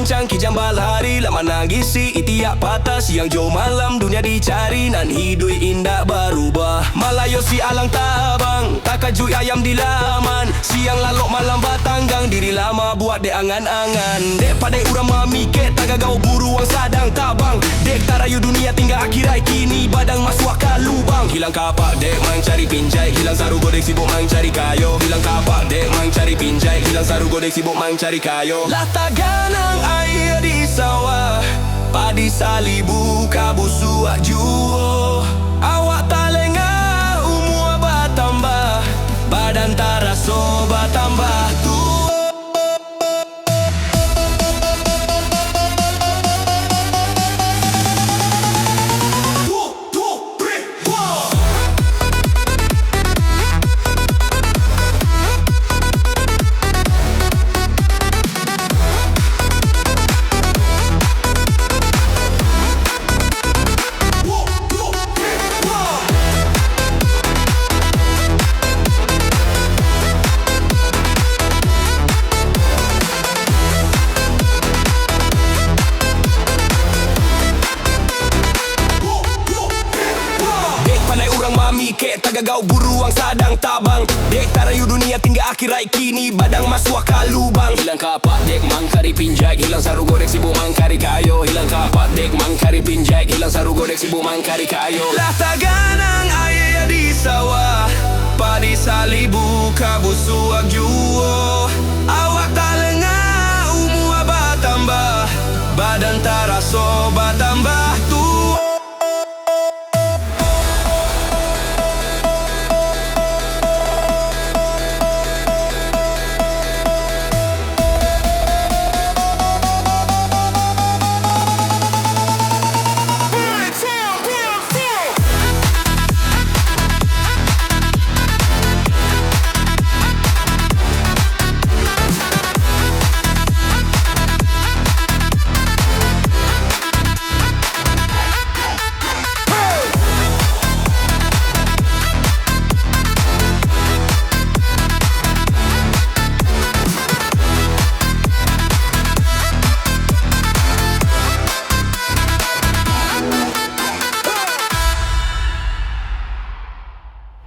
bincang kijambal hari lama nangisi itiak patah siang jo malam dunia dicari nan hidup indah berubah Malayo si alang tabang tak kajui ayam di laman siang lalok malam batanggang diri lama buat dek angan-angan dek padai urang mamikir tak gagau buruang sadang tabang dek tarayu dunia tinggal akhirai kini badang masuk ke lubang hilang kapak dek mang cari pinjai hilang saru godek sibuk mang cari kayo hilang kapak dek mang cari pinjai hilang saru godek sibuk mang cari kayo lah taganang air di sawah padi salibu kabusuak juo awak talengah umur bertambah badan taraso bertambah tu Mikir tak gagau buruang sadang tabang dek tarayu dunia tinggal akhirai kini badang masuk ke lubang hilang kapak dek mang cari pinjai hilang saru godek sibuk mang cari kayo hilang kapak dek mang cari pinjai hilang saru godek sibuk mang cari kayo lah taganang air di sawah padi salibu kabusuak juo awak talengah umur bertambah badan taraso bertambah